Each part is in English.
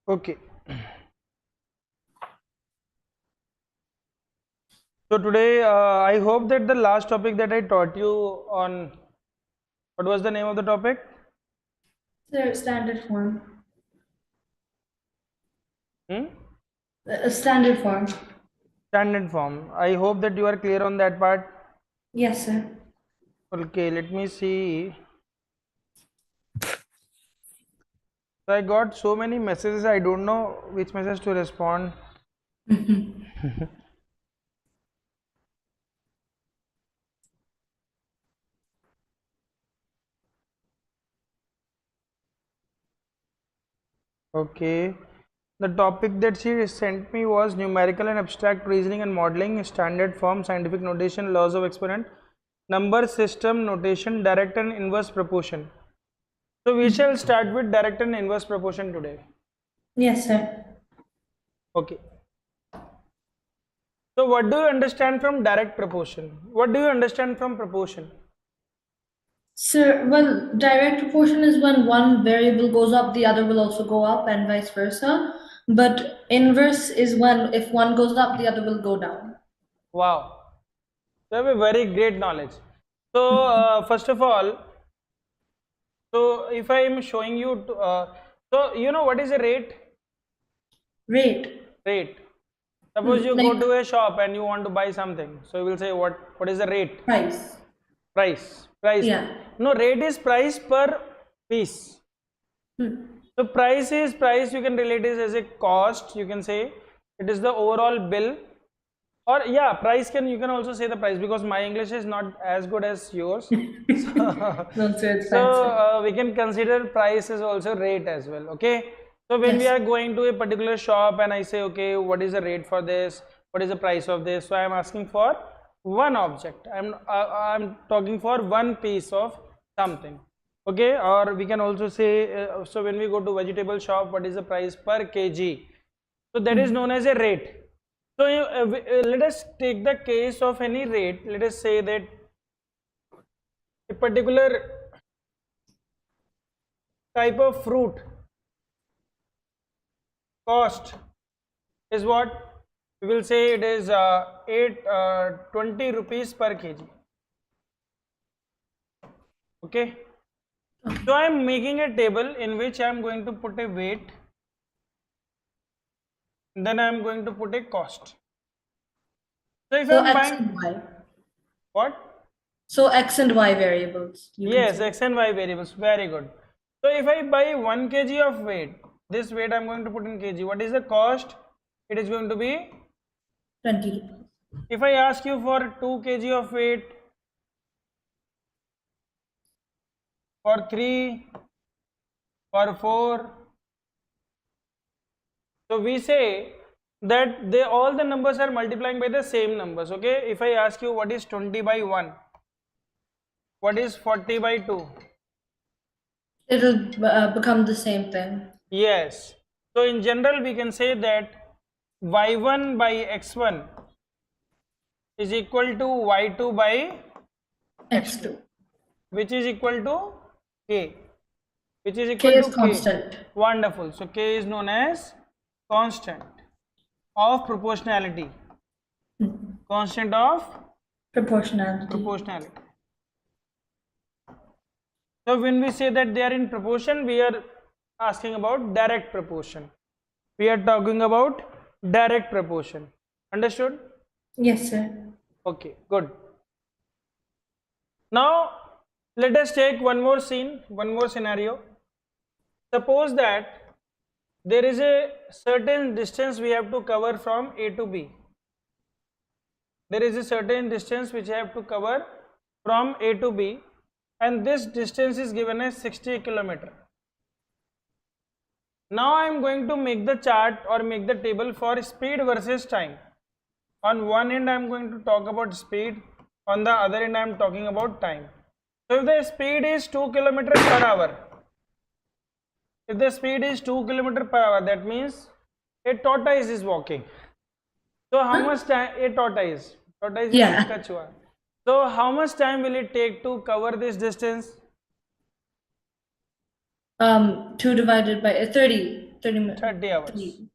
Okay. So today, I hope that the last topic that I taught you on, what was the name of the topic? Sir, standard form. Hmm? Standard form. Standard form. I hope that you are clear on that part. Yes, sir. Okay, let me see. So I got so many messages, I don't know which message to respond. Okay. The topic that she sent me was numerical and abstract reasoning and modeling, standard form, scientific notation, laws of experiment, number system, notation, direct and inverse proportion. So we shall start with direct and inverse proportion today. Yes, sir. Okay. So what do you understand from direct proportion? What do you understand from proportion? Sir, well, direct proportion is when one variable goes up, the other will also go up, and vice versa. But inverse is when if one goes up, the other will go down. Wow. You have a very great knowledge. So first of all, so if I am showing you, so you know what is a rate? Rate. Rate. Suppose you go Like to a shop and you want to buy something. So you will say what is the rate? price. Price. Yeah. No, rate is price per piece. So price is price, you can relate it as a cost, you can say it is the overall bill, or yeah, price can, you can also say the price, because my English is not as good as yours. So, No, sir, it's so fine, sir. we can consider price as also rate as well. Okay. So when we Yes. are going to a particular shop and I say, okay, what is the rate for this? What is the price of this? So I am asking for one object. I'm talking for one piece of something. Okay. Or we can also say, so when we go to vegetable shop, what is the price per kg? So that is known as a rate. So let us take the case of any rate. Let us say that a particular type of fruit cost is what we will say, it is 20 rupees per kg. Okay. So I am making a table in which I am going to put a weight, then I am going to put a cost. So if I So am X buying and Y. what? So X and Y variables, you can Yes, say. x and y variables. Very good. So if I buy 1 kg of weight, this weight I am going to put in kg. What is the cost? It is going to be, 20 rupees. if I ask you for 2 kg of weight, for 3, for 4, so we say that they all the numbers are multiplying by the same numbers. Okay. If I ask you what is 20 by 1, what is 40 by 2? It'll become the same thing. Yes. So in general we can say that y1 by x1 is equal to y2 by x2, X2. which is equal to k, which is K equal is to k. constant. Wonderful. So k is known as constant of proportionality. Constant of Proportionality. proportionality. So when we say that they are in proportion, we are asking about direct proportion. We are talking about direct proportion. Understood? Yes, sir. Okay, good. Now let us take one more scene, one more scenario. Suppose that there is a certain distance we have to cover from A to B. There is a certain distance which I have to cover from A to B, and this distance is given as 60 km. Now I am going to make the chart or make the table for speed versus time. On one end I am going to talk about speed, on the other end I am talking about time. So if the speed is 2 km per hour, if the speed is 2 km per hour, that means a tortoise is walking. So how much time a tortoise? Tortoise is Yeah. kachua. So how much time will it take to cover this distance? 2 divided by 30. 30 minutes. 30 hours. 3.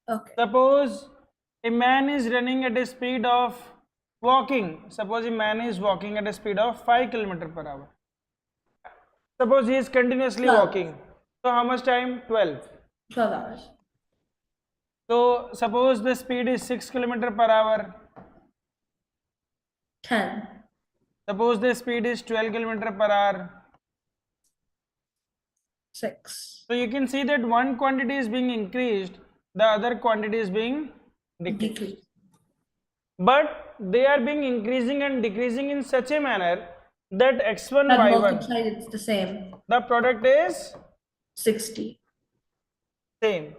Okay. Suppose a man is running at a speed of walking. Suppose a man is walking at a speed of 5 kilometer per hour. Suppose he is continuously 12. walking. So how much time? 12. 12 hours. So suppose the speed is 6 kilometer per hour. 10. Suppose the speed is 12 kilometer per hour. 6. So you can see that one quantity is being increased, the other quantity is being decreased. Decrease. But they are being increasing and decreasing in such a manner that x1 But y1, multiplied, it's the same. the product is 60. same.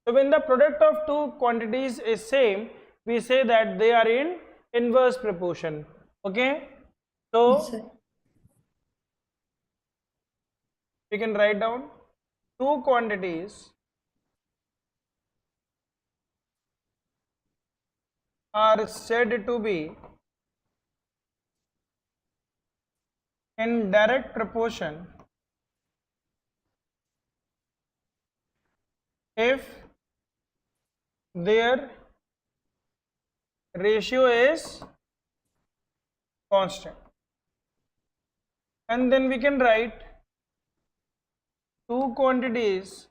So when the product of two quantities is same, we say that they are in inverse proportion. Okay, so Yes, sir. we can write down two quantities are said to be in direct proportion if their ratio is constant. And then we can write two quantities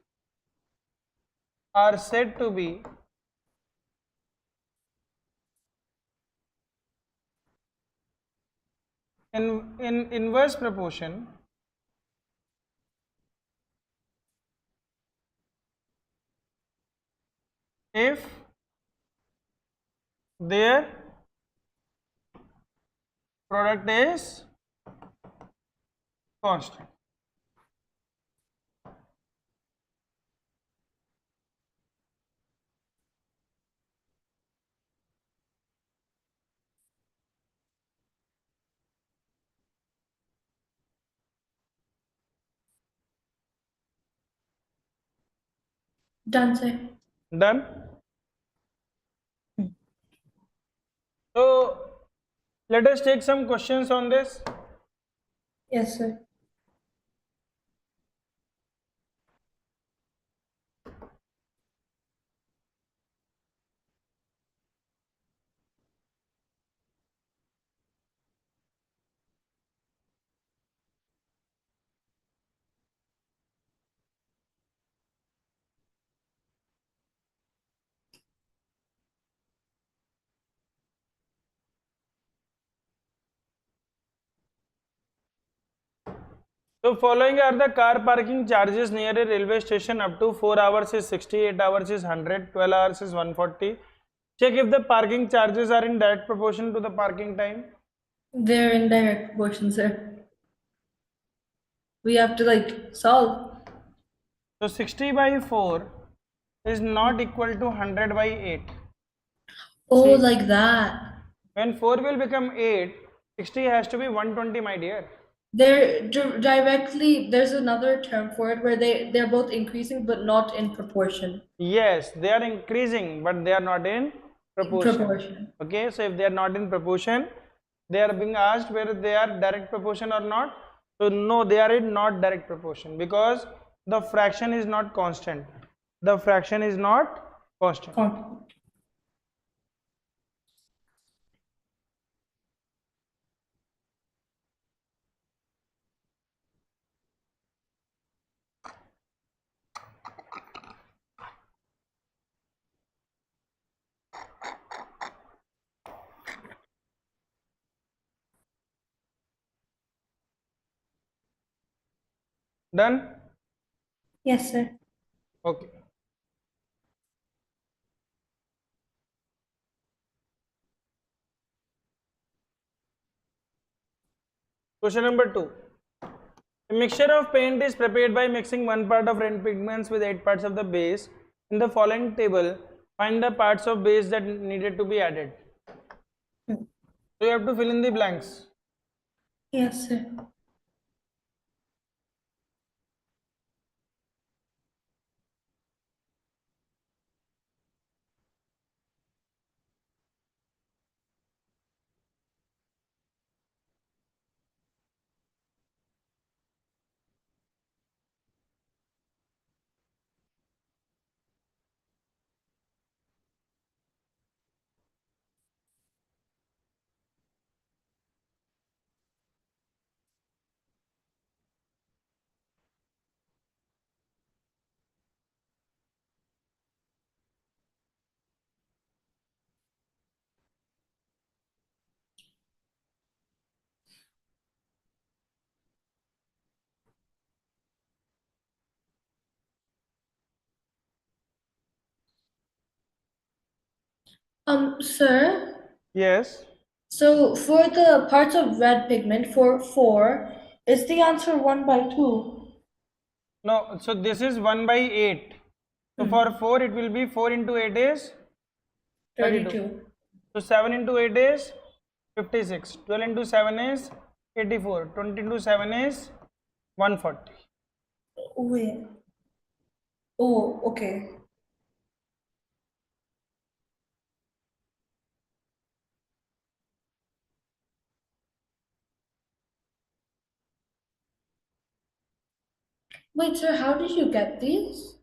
are said to be in inverse proportion if their product is constant. Done, sir. Done? So let us take some questions on this. Yes, sir. So following are the car parking charges near a railway station. Up to 4 hours is 60, 8 hours is 100, 12 hours is 140. Check if the parking charges are in direct proportion to the parking time. They're in direct proportion, sir. We have to solve. So 60 by 4 is not equal to 100 by 8. Oh, See, like that. when 4 will become 8, 60 has to be 120, my dear. Directly, there's another term for it where they're both increasing but not in proportion. Yes, they are increasing, but they are not in proportion. Okay, so if they are not in proportion, they are being asked whether they are direct proportion or not. So no, they are in not direct proportion because the fraction is not constant. The fraction is not constant. Done? Yes, sir. Okay. Question number 2. A mixture of paint is prepared by mixing 1 part of red pigments with 8 parts of the base. In the following table, find the parts of base that needed to be added. So you have to fill in the blanks. Yes, sir. Sir, Yes. so for the parts of red pigment for 4, is the answer 1 by 2? No, so this is 1 by 8. So for 4 it will be 4 into 8 is 32. 32. So 7 into 8 is 56. 12 into 7 is 84. 20 into 7 is 140. Wait. Oh, okay. Wait, sir, how did you get these?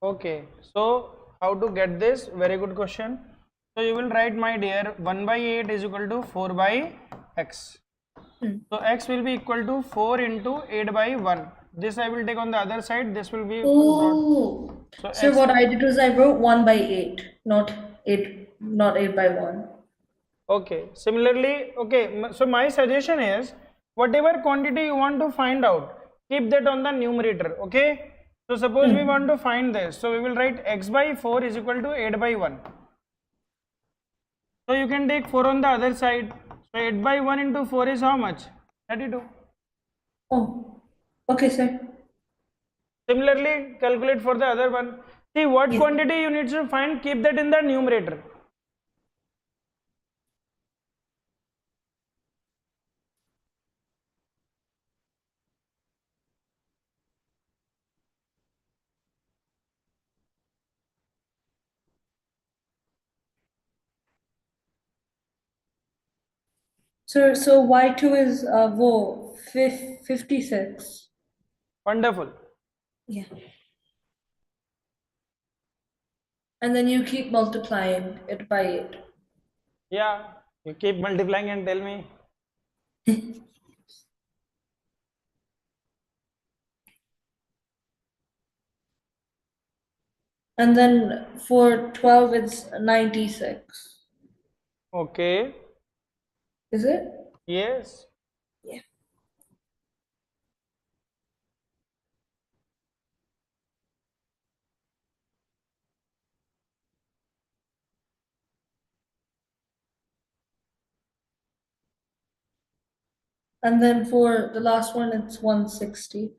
Okay, so how to get this? Very good question. So you will write, my dear, 1 by 8 is equal to 4 by x. So x will be equal to 4 into 8 by 1. This I will take on the other side. This will be brought. Oh, So sir, x. what I did was I wrote 1 by 8, not 8 by 1. Okay. Similarly, okay. So my suggestion is, whatever quantity you want to find out, keep that on the numerator. Okay. So suppose we want to find this. So we will write x by 4 is equal to 8 by 1. So you can take 4 on the other side. So 8 by 1 into 4 is how much? 32. Oh, okay, sir. Similarly, calculate for the other one. See what Yes. quantity you need to find, keep that in the numerator. Sir, so Y2 is 56. Wonderful. Yeah. And then you keep multiplying it by 8. Yeah, you keep multiplying and tell me. And then for 12, it's 96. Okay. Is it? Yes. Yeah. And then for the last one, it's 160.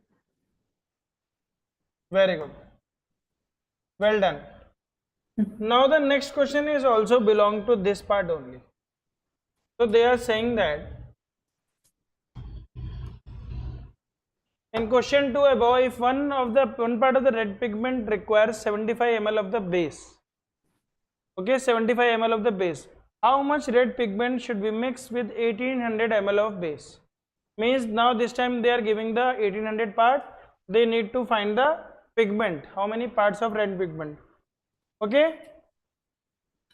Very good. Well done. Now the next question is also belong to this part only. So they are saying that in question 2 above, if one part of the red pigment requires 75 ml of the base, okay, 75 ml of the base, how much red pigment should be mixed with 1800 ml of base? Means now this time they are giving the 1800 part, they need to find the pigment, how many parts of red pigment. Okay.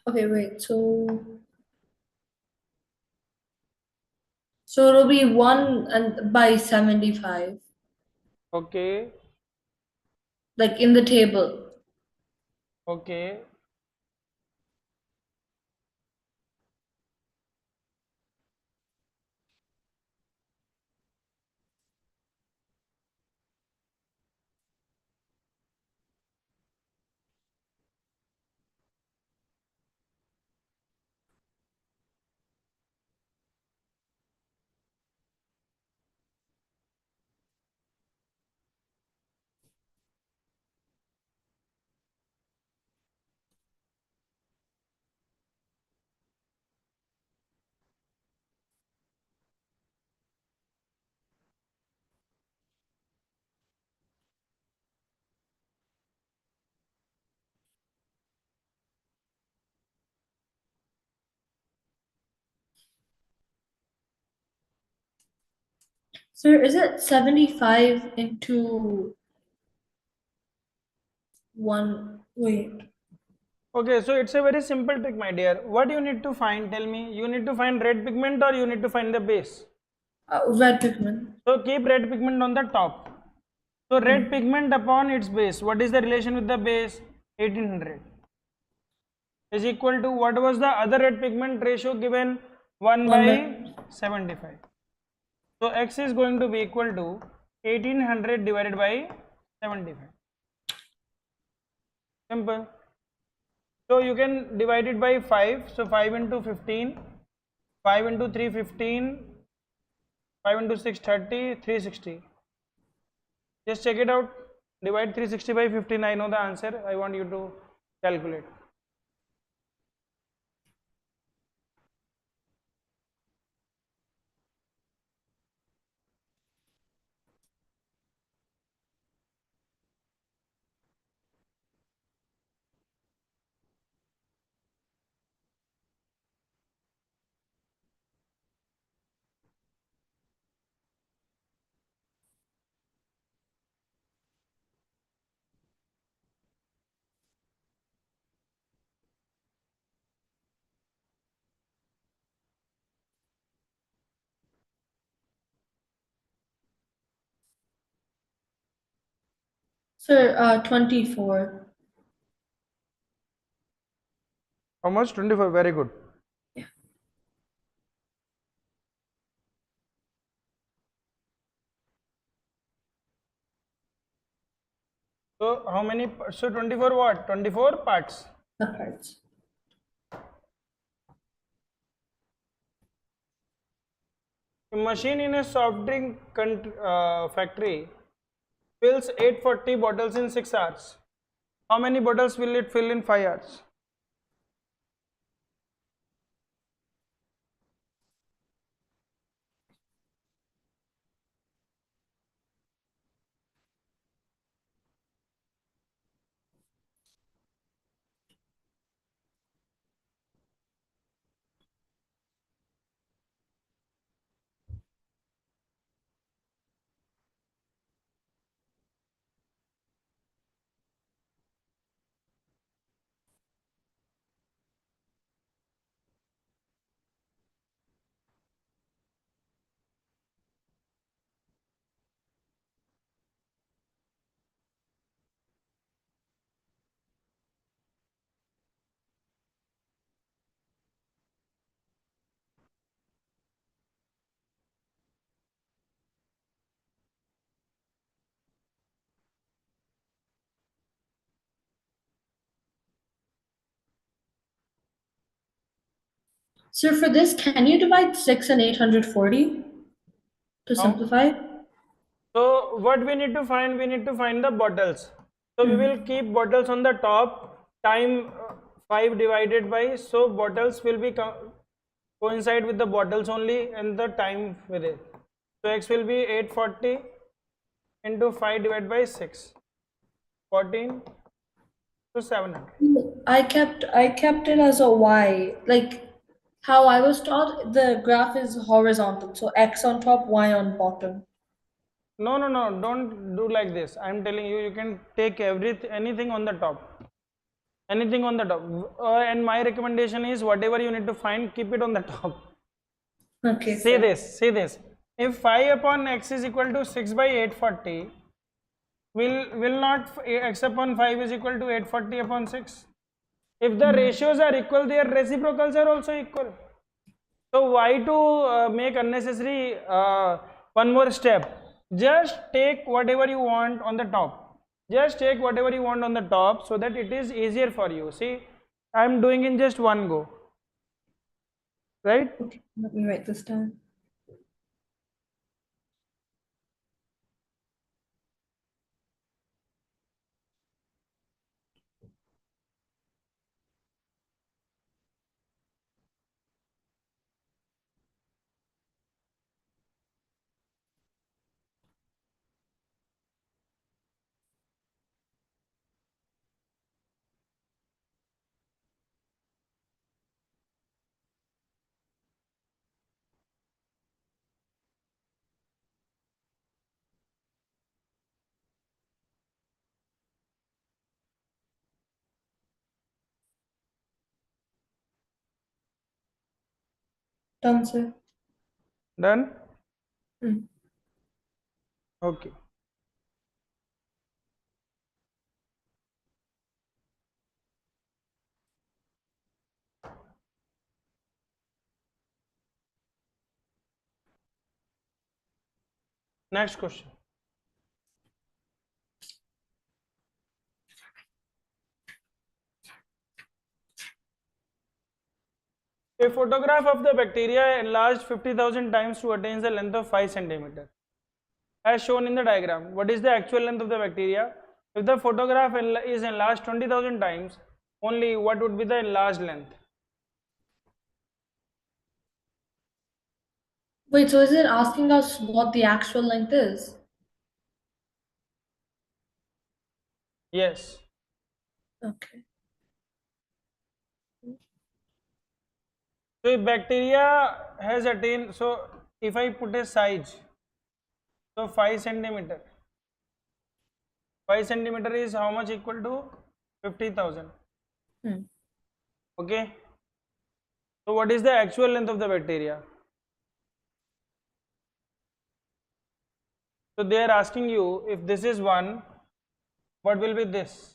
Okay, wait. So it'll be 1 and by 75, Okay. like in the table. Okay. Sir, is it 75 into 1? Wait. Okay, so it's a very simple trick, my dear. What you need to find, tell me, you need to find red pigment or you need to find the base. Red pigment. So keep red pigment on the top. So red pigment upon its base, what is the relation with the base? 1800 is equal to, what was the other red pigment ratio given? 1 1 by by 75. So x is going to be equal to 1800 divided by 75. Simple. So you can divide it by 5. So 5 into 15, 5 into 3 15, 5 into 6 30, 360. Just check it out. Divide 360 by 15. I know the answer. I want you to calculate. Sir, 24. How much? 24. Very good. Yeah. So how many? So 24 what? 24 parts. The parts. A machine in a soft drink factory fills 840 bottles in 6 hours. How many bottles will it fill in 5 hours? Sir, for this, can you divide 6 and 840 to Now, simplify? so what we need to find? We need to find the bottles. So we will keep bottles on the top. Time 5 divided by, so bottles will be coincide with the bottles only and the time with it. So x will be 840 into 5 divided by 6, 14, so 700. I kept it as a Y. Like how I was taught, the graph is horizontal, so X on top, Y on bottom. No, no, no, don't do like this. I'm telling you, you can take anything on the top. Anything on the top. And my recommendation is whatever you need to find, keep it on the top. Okay, Say sir. this, say this. If 5 upon x is equal to 6 by 840, will not x upon 5 is equal to 840 upon 6? If the ratios are equal, their reciprocals are also equal. So why to make unnecessary one more step? Just take whatever you want on the top. Just take whatever you want on the top so that it is easier for you. See, I am doing in just one go. Right? Okay, let me write this down. Done, sir. Done? Mm. Okay. Next question. A photograph of the bacteria enlarged 50,000 times to attain the length of 5 centimeter. As shown in the diagram, what is the actual length of the bacteria? If the photograph is enlarged 20,000 times, only what would be the enlarged length? Wait, so is it asking us what the actual length is? Yes. Okay. So if bacteria has attained, so if I put a size, so 5 centimeter. 5 centimeter is how much equal to 50,000. Hmm. Okay. So what is the actual length of the bacteria? So they are asking you, if this is 1, what will be this?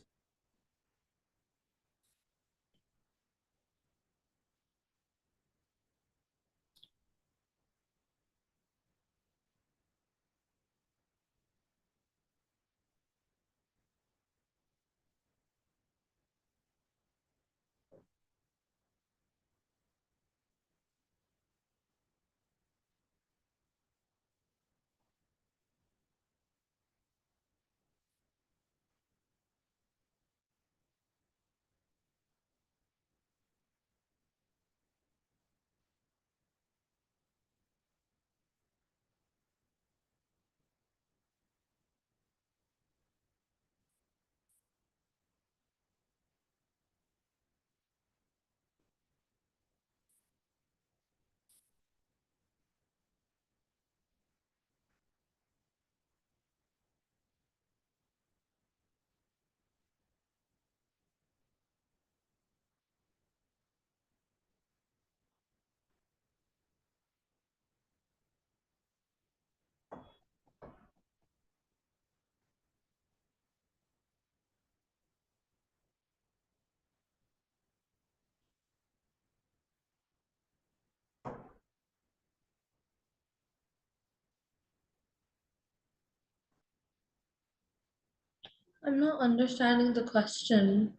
I'm not understanding the question.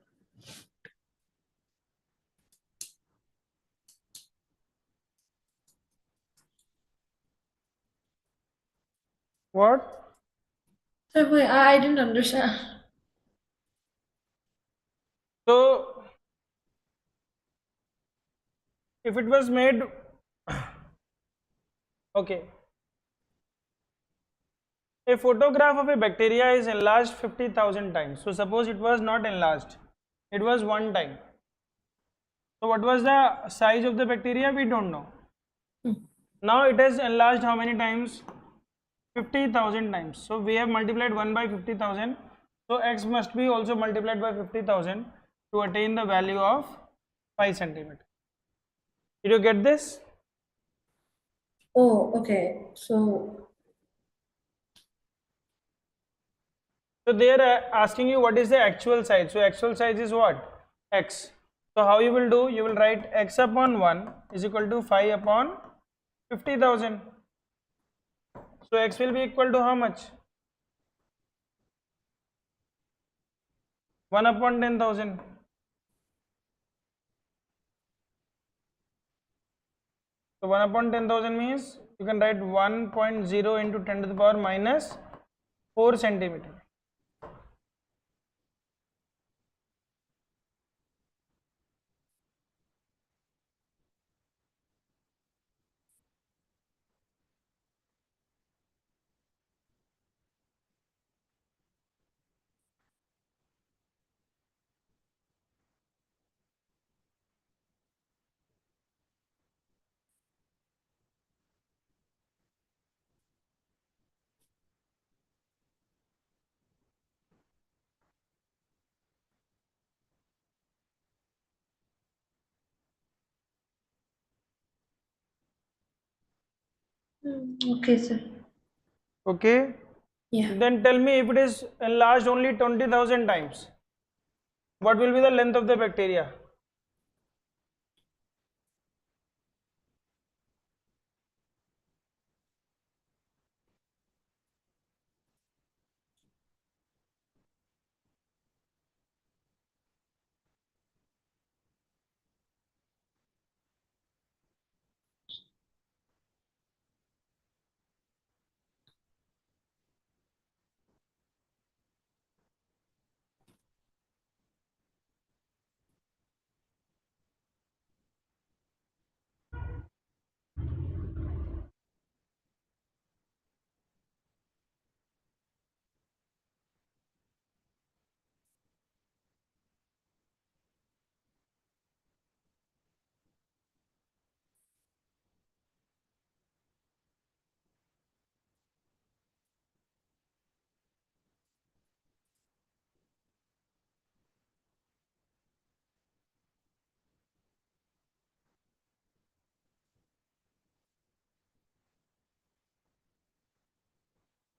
What? So wait, I didn't understand. So if it was made, okay, a photograph of a bacteria is enlarged 50,000 times. So suppose it was not enlarged, it was one time. So what was the size of the bacteria? We don't know. Hmm. Now it has enlarged how many times? 50,000 times. So we have multiplied 1 by 50,000. So x must be also multiplied by 50,000 to attain the value of 5 centimeter. Did you get this? Oh, okay. So, So they are asking you what is the actual size. So actual size is what? X. So how you will do? You will write x upon 1 is equal to 5 upon 50,000. So x will be equal to how much? 1 upon 10,000. So 1 upon 10,000 means you can write 1.0 into 10 to the power minus 4 centimeter. okay, sir. Okay. Yeah. Then tell me, if it is enlarged only 20,000 times, what will be the length of the bacteria?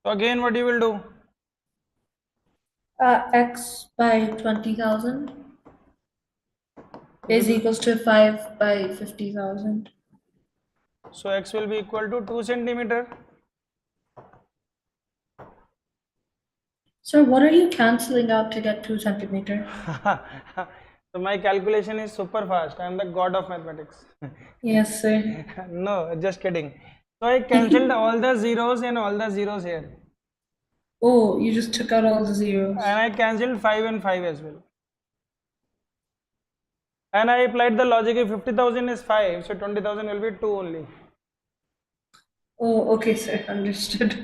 So again, what you will do? X by 20,000 is equals to 5 by 50,000. So x will be equal to 2 centimeter. Sir, what are you canceling out to get 2 centimeter? So my calculation is super fast. I am the god of mathematics. Yes, sir. No, just kidding. So I cancelled all the zeros and all the zeros here. Oh, you just took out all the zeros. And I cancelled 5 and 5 as well. And I applied the logic, if 50,000 is 5, so 20,000 will be 2 only. Oh, okay, sir. Understood.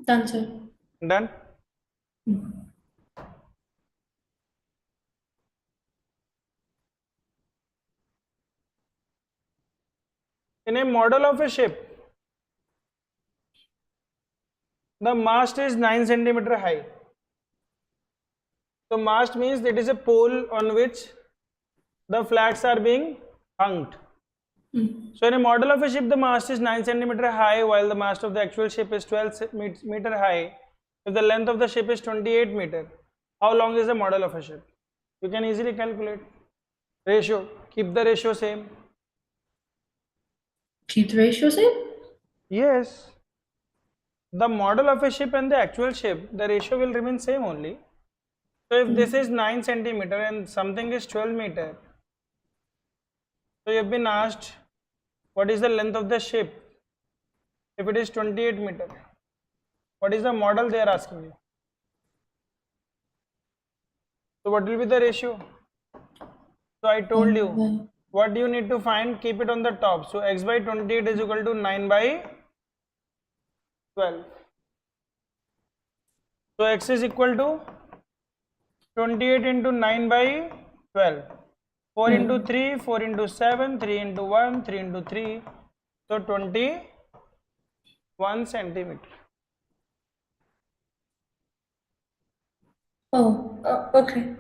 Done, sir. Done? In a model of a ship, the mast is 9 centimeter high. So mast means it is a pole on which the flags are being hung. So in a model of a ship, the mast is 9 centimeter high, while the mast of the actual ship is 12 meter high. If the length of the ship is 28 meter, how long is the model of a ship? You can easily calculate. Ratio, keep the ratio same. Keep the ratio same? Yes. The model of a ship and the actual ship, the ratio will remain same only. So if this is 9 centimeter and something is 12 meter, so you have been asked what is the length of the ship. If it is 28 meter, what is the model they are asking you? So what will be the ratio? So I told you, what you need to find, keep it on the top. So x by 28 is equal to 9 by 12. So x is equal to 28 into 9 by 12. 4 into 3, 4 into 7, 3 into 1, 3 into 3. So 21 centimeter. Oh, okay.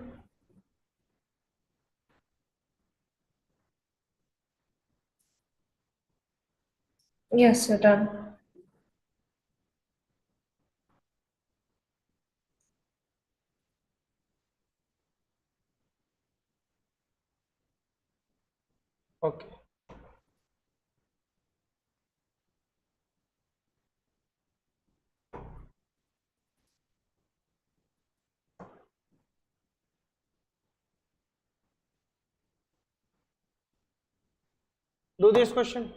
Yes, sir. Done. Okay. Do this question.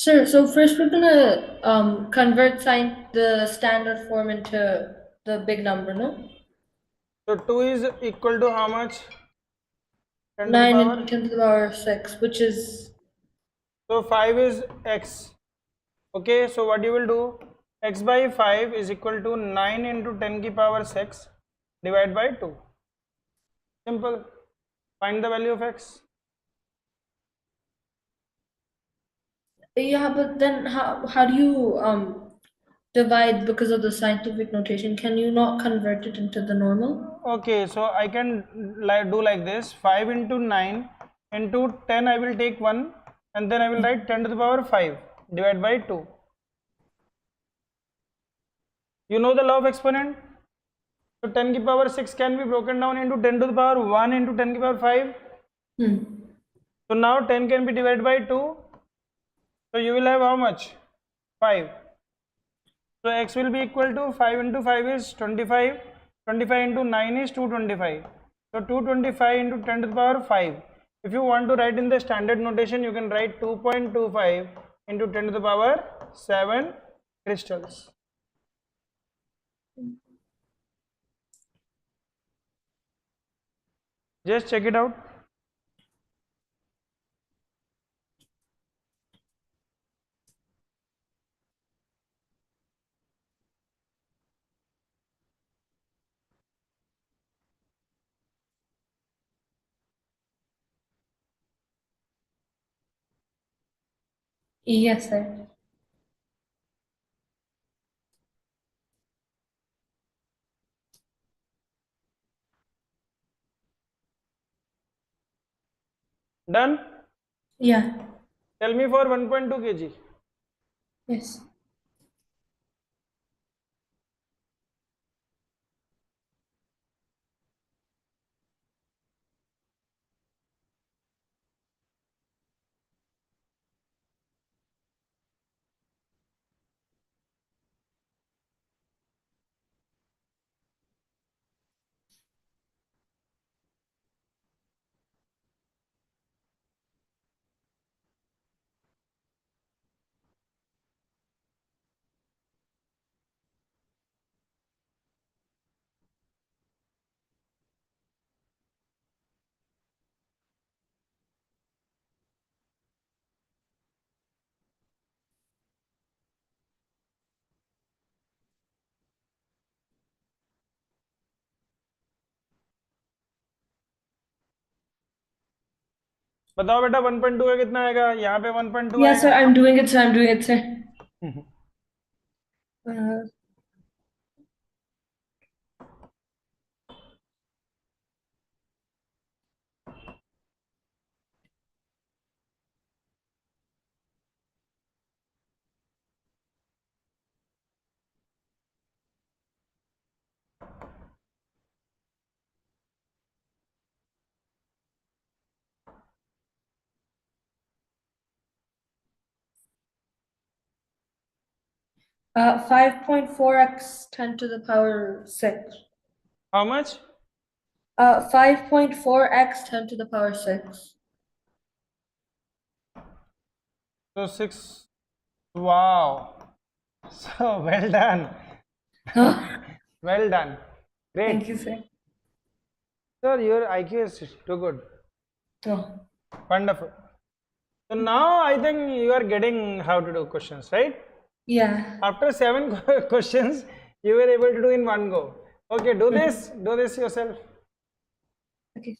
Sir, so first we're gonna convert the standard form into the big number, no? So 2 is equal to how much? 10 to the 9 power. into 10 to the power 6, which is So 5 is x. Okay, so what you will do? X by 5 is equal to 9 into 10 ki power 6 divided by 2. Simple. Find the value of x. yeah, but then how do you divide because of the scientific notation? Can you not convert it into the normal? Okay, so I can do like this. 5 into 9 into 10 I will take 1 and then I will write 10 to the power 5 divided by 2. You know the law of exponent? So 10 की power 6 can be broken down into 10 to the power 1 into 10 की power 5. Hmm. So now 10 can be divided by 2. So you will have how much? 5. So x will be equal to 5 into 5 is 25. 25 into 9 is 225. So 225 into 10 to the power 5. If you want to write in the standard notation, you can write 2.25 into 10 to the power 7 crystals. Just check it out. Yes, sir. Done? Yeah. Tell me for 1.2 kg. Yes. बताओ बेटा 1.2 का कितना आएगा? यहाँ पे 1.2 Yeah, sir. आएगा. I'm doing it, sir. I'm doing it, sir. Uh, 5.4x 10 to the power 6. How much? 5.4x 10 to the power 6. So 6. Wow. So well done. Oh, Well done. Great. thank you, sir. Sir, your IQ is too good. Oh, Wonderful. So now I think you are getting how to do questions, right? yeah. After 7 questions, you were able to do in one go. Okay, do this. Do this yourself. Okay.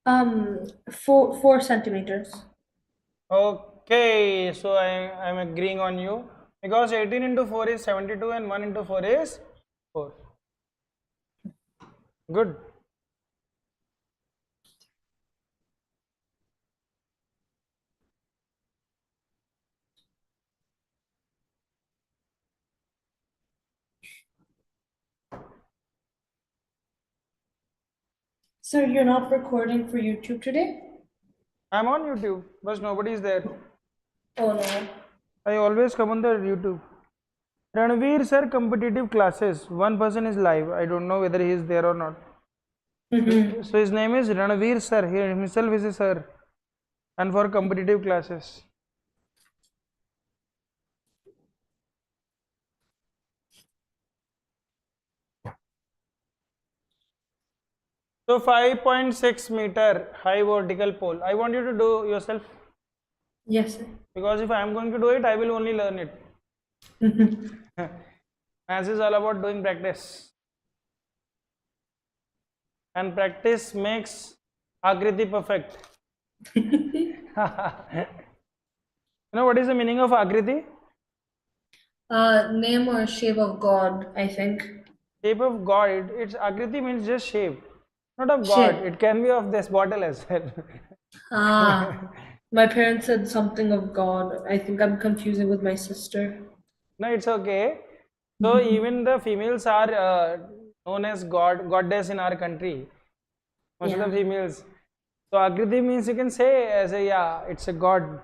4 centimeters. Okay, so I'm agreeing on you because 18 into 4 is 72 and 1 into 4 is 4. Good. Sir, you're not recording for YouTube today? I'm on YouTube, but nobody is there. Oh no. I always come on the YouTube. Ranveer sir competitive classes. One person is live. I don't know whether he is there or not. So his name is Ranveer sir. He himself is a sir. And for competitive classes. So 5.6 meter high vertical pole. I want you to do yourself Yes, sir. because if I am going to do it, I will only learn it. Maths is all about doing practice. And practice makes Akriti perfect. You know what is the meaning of Akriti? Name or shape of God, I think. Shape of God. It's Akriti means just shape. Not of God. Shape. It can be of this bottle as well. Ah, my parents said something of God. I think I'm confusing with my sister. No, it's okay. So even the females are known as goddess in our country. Most of the Yeah. females. So Akriti means you can say as a yeah, it's a god.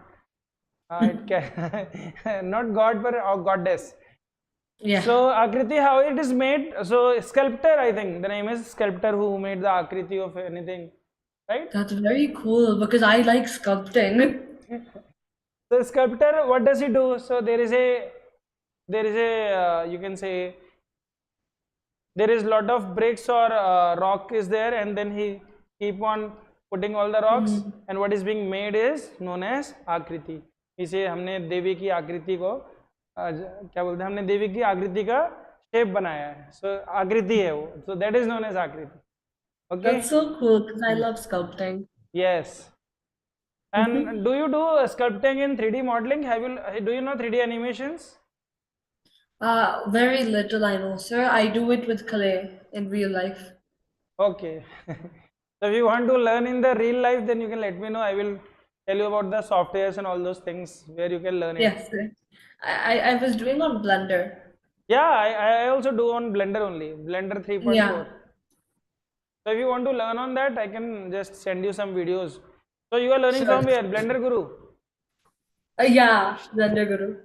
It can not god but a goddess. Yeah. So Akriti, how it is made? So sculptor, I think the name is sculptor who made the Akriti of anything, right? That's very cool because I like sculpting. So sculptor, what does he do? So there is a you can say there is lot of bricks or rock is there, and then he keep on putting all the rocks, and what is being made is known as आकृति. इसे हमने देवी की आकृति को क्या बोलते हैं, हमने देवी की आकृति का शेप बनाया है. सो आकृति है वो. So that is known as aakriti. Okay. That's so cool because I love sculpting. Yes. And do you do sculpting in 3D modeling? Do you know 3D animations? Very little I know, sir. I do it with clay in real life. Okay. So if you want to learn in the real life, then you can let me know. I will tell you about the softwares and all those things where you can learn it. Yes, sir. I was doing on Blender. Yeah, I also do on Blender only, Blender 3.4. Yeah. So if you want to learn on that, I can just send you some videos. So you are learning Sure. from where? Blender Guru? Yeah, Blender Guru.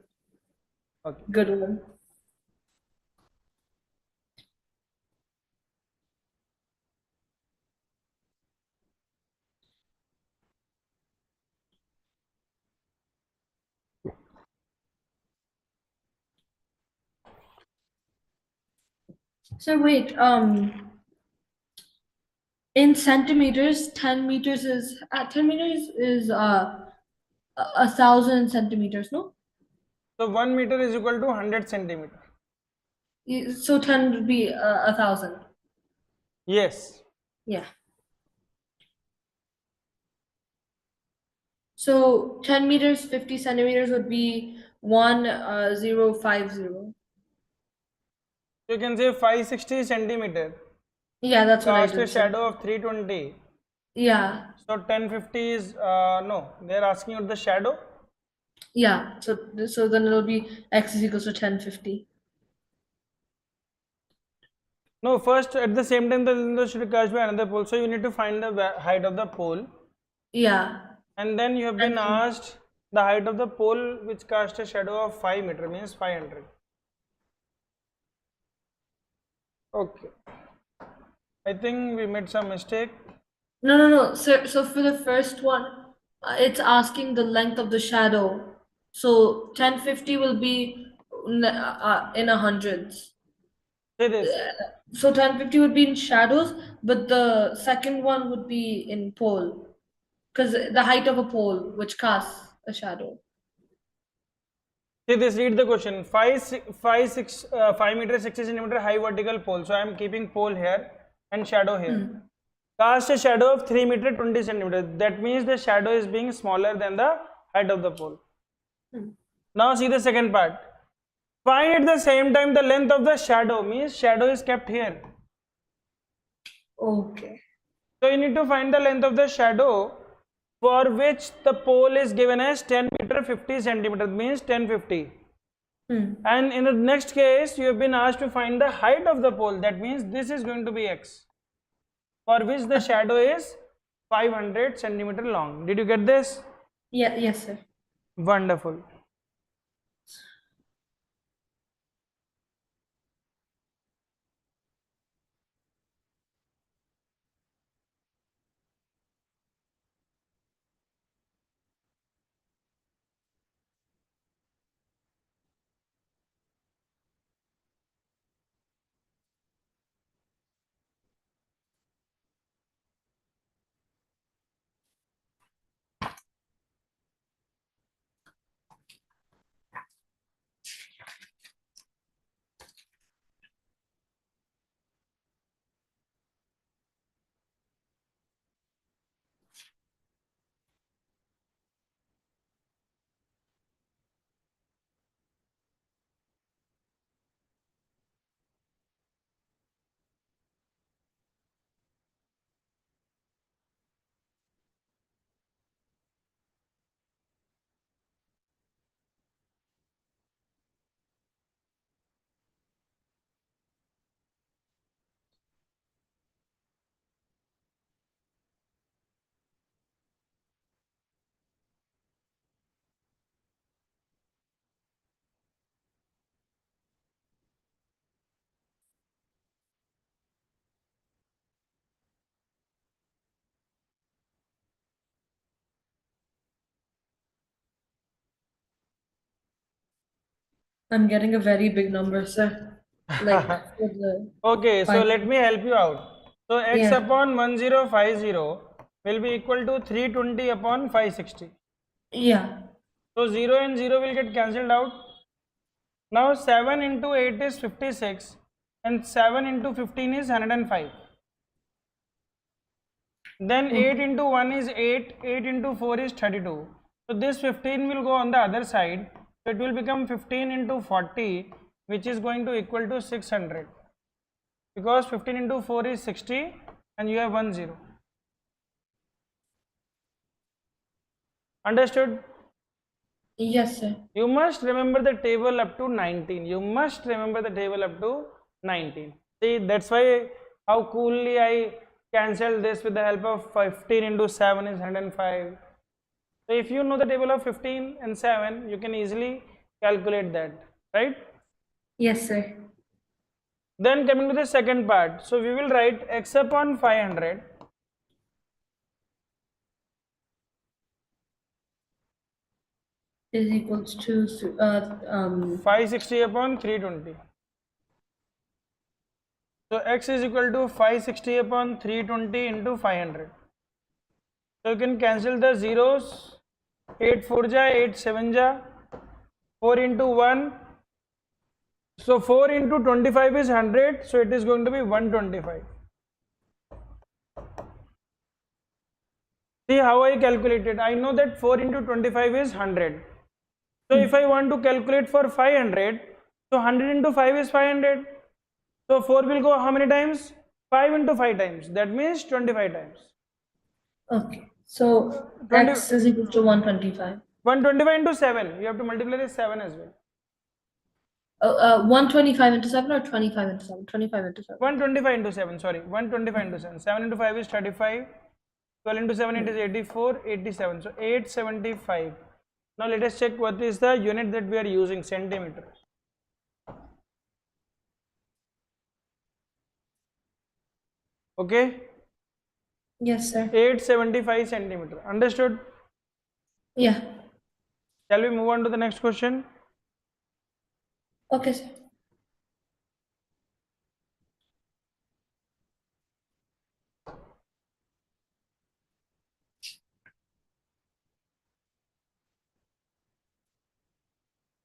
Okay. Good one. So wait, in centimeters, 10 meters is 1,000 centimeters, no? So 1 meter is equal to 100 centimeter. So 10 would be 1,000. Yes. Yeah. So 10 meters, 50 centimeters would be 1050. You can say 560 centimeter. Yeah, that's what I Cast a did. Sir. shadow of 320. Yeah, So 1050 is no. They are asking you the shadow. yeah. So then it'll be x is equals to 1050. No, first at the same time the cylinder should be cast by another pole. So you need to find the height of the pole, Yeah. and then you have been asked the height of the pole which cast a shadow of 5 meter, means 500. Okay. I think we made some mistake. No. So for the first one, it's asking the length of the shadow. So 1050 will be in hundreds. Say this. So 1050 would be in shadows, but the second one would be in pole. Because the height of a pole, which casts a shadow. See this, read the question. 5 meter 60 centimeter high vertical pole. So I am keeping pole here and shadow here. Cast a shadow of 3 meter 20 centimeters. That means the shadow is being smaller than the height of the pole. Now see the second part. Find at the same time the length of the shadow, means shadow is kept here. Okay. So you need to find the length of the shadow for which the pole is given as 10 meter 50 centimeters, means 1050. And in the next case you have been asked to find the height of the pole. That means this is going to be x, for which the shadow is 500 centimeter long. Did you get this? Yeah, yes, sir. Wonderful. I'm getting a very big number, sir. Like for the Okay, so final. let me help you out. So x Yeah, upon 1050 will be equal to 320 upon 560. yeah. So 0 and 0 will get cancelled out. Now 7 into 8 is 56 and 7 into 15 is 105. Then 8 into 1 is 8, 8 into 4 is 32. So this 15 will go on the other side. So it will become 15 into 40, which is going to equal to 600. Because 15 into 4 is 60 and you have 1 0. Understood? Yes, sir. You must remember the table up to 19. You must remember the table up to 19. See, that's why how coolly I cancelled this with the help of 15 into 7 is 105. So if you know the table of 15 and 7, you can easily calculate that, right? Yes, sir. Then coming to the second part. So we will write x upon 500 Is equals to 560 upon 320. So x is equal to 560 upon 320 into 500. So you can cancel the zeros. 8 4 ja, 8 7 ja, 4 into 1. So 4 into 25 is 100. So it is going to be 125. See how I calculated. I know that 4 into 25 is 100. So if I want to calculate for 500, so 100 into 5 is 500. So 4 will go how many times? 5 into 5 times. That means 25 times. okay. So 20, x is equal to 125. 125 into 7. You have to multiply this 7 as well. 125 into 7 or 25 into 7? 25 into 7. 125 into 7. Sorry. 125 into 7. 7 into 5 is 35. 12 into 7 it is 84. 87. So 875. Now let us check what is the unit that we are using, centimeter. Okay, Yes, sir. 875 centimeter. Understood? Yeah. Shall we move on to the next question? Okay, sir.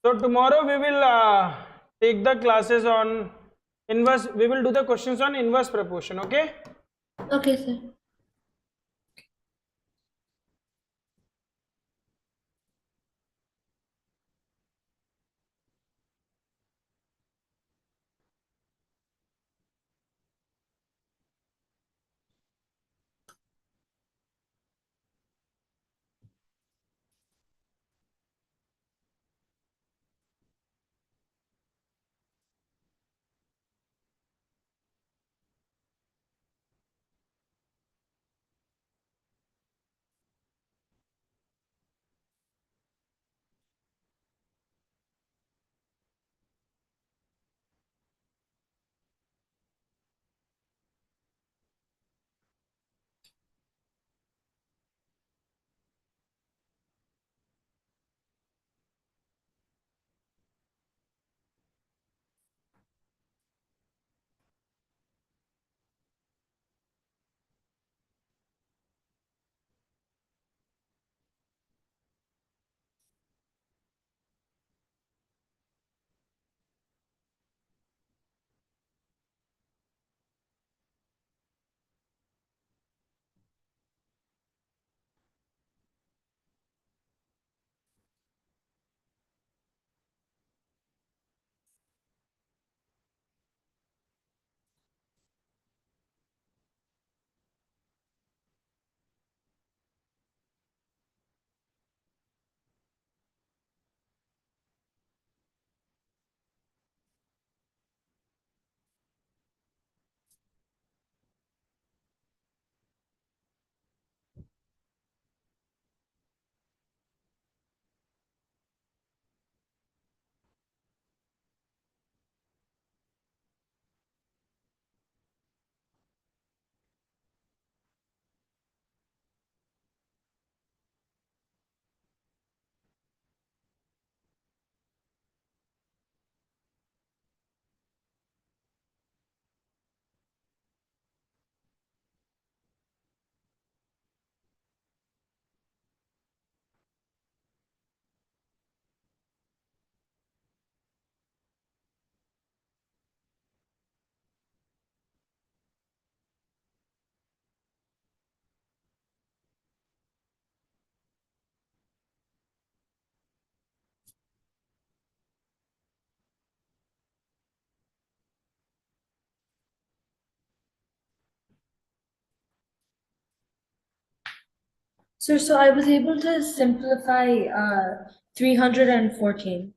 So tomorrow we will take the classes on inverse. We will do the questions on inverse proportion. Okay. Okay, sir. Sir, so I was able to simplify 314.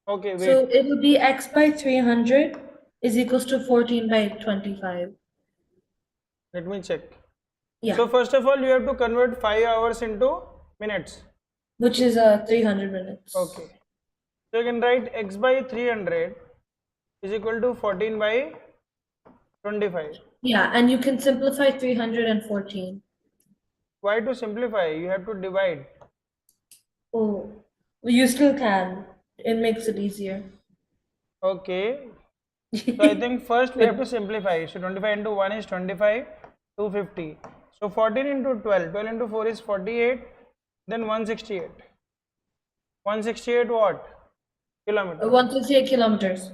Okay, wait. So it would be x by 300 is equals to 14 by 25. Let me check. Yeah, So first of all, you have to convert 5 hours into minutes. which is 300 minutes. Okay. So you can write x by 300 is equal to 14 by 25. Yeah, and you can simplify 314. Why to simplify? You have to divide. Oh, well, you still can. It makes it easier. Okay. So I think first we have to simplify. So 25 into 1 is 25, 250. So 14 into 12, 12 into 4 is 48, then 168. 168 what? Kilometer. 168 kilometers.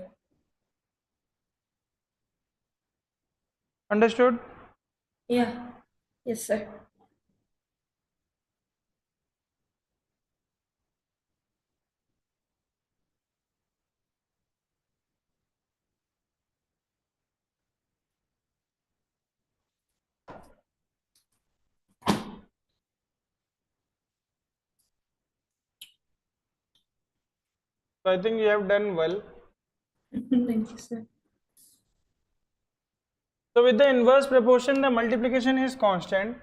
Understood? Yeah. Yes, sir. So I think you have done well. Thank you, sir. So with the inverse proportion, the multiplication is constant.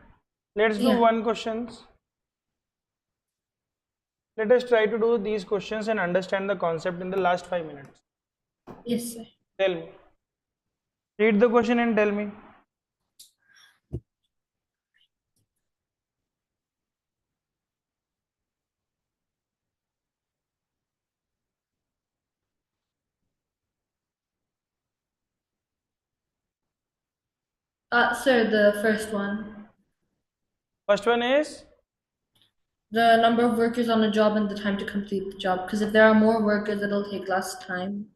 Let's do Yeah. one questions. Let us try to do these questions and understand the concept in the last 5 minutes. Yes, sir. Tell me. Read the question and tell me. Sir, the first one. First one is, The number of workers on a job and the time to complete the job. Because if there are more workers, it'll take less time.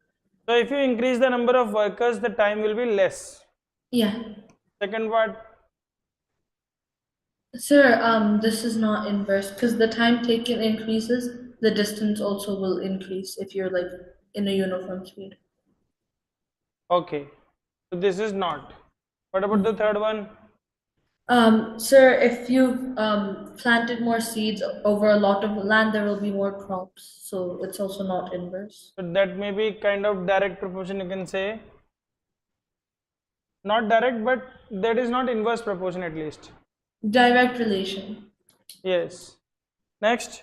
so if you increase the number of workers, the time will be less. Yeah. Second part, Sir, this is not inverse because the time taken increases, the distance also will increase if you're like in a uniform speed. okay. So this is not. What about the third one? Sir, if you planted more seeds over a lot of land, there will be more crops. So it's also not inverse. So that may be kind of direct proportion, you can say. Not direct, but that is not inverse proportion at least. Direct relation. Yes. Next.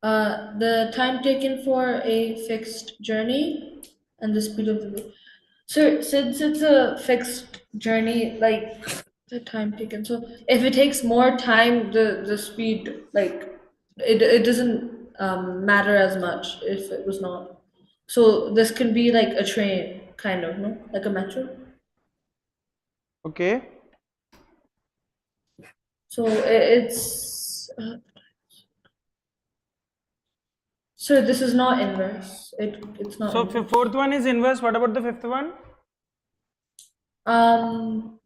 The time taken for a fixed journey and the speed of the. So since it's a fixed journey, like the time taken. So if it takes more time, the speed like it doesn't matter as much if it was not. So this could be like a train, kind of, no? Like a metro. Okay. So it's so this is not inverse. It's not So inverse. fourth one is inverse. What about the fifth one? Um,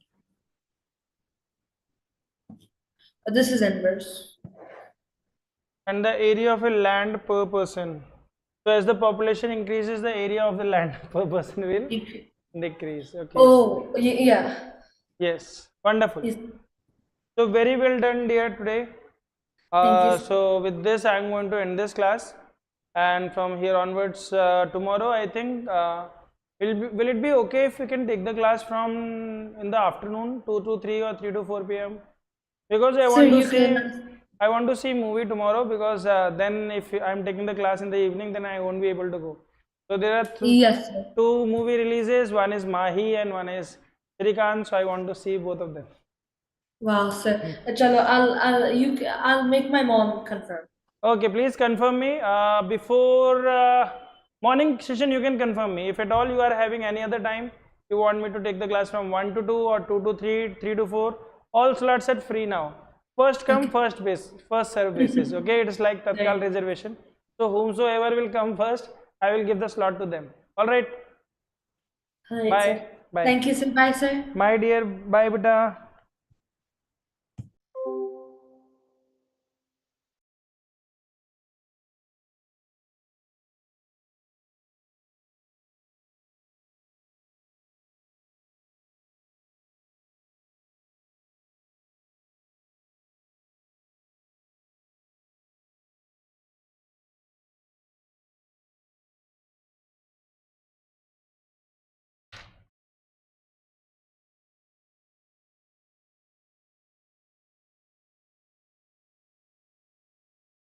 this is inverse. And the area of a land per person. So as the population increases, the area of the land per person will decrease. Okay. Oh, yeah. Yes. Wonderful. Yes. So very well done, dear, today. Thank you. So with this, I am going to end this class, and from here onwards, tomorrow I think will it be okay if we can take the class from in the afternoon, 2 to 3 or 3 to 4 p.m. Because Sir, you can. I want to see movie tomorrow, because then if I am taking the class in the evening, then I won't be able to go. So there are Yes, sir. two movie releases. One is Mahi and one is Shrikant. So I want to see both of them. Wow, sir. Chalo, I'll make my mom confirm. Okay, please confirm me before morning session. You can confirm me. If at all you are having any other time, you want me to take the class from 1 to 2 or 2 to 3, 3 to 4. All slots are free now. First come, first serve basis. Okay, it is like Tatkal reservation. So whomsoever will come first, I will give the slot to them. All right. All right, Bye. sir. Bye. Thank you, sir. Bye, sir. My dear, bye, beta.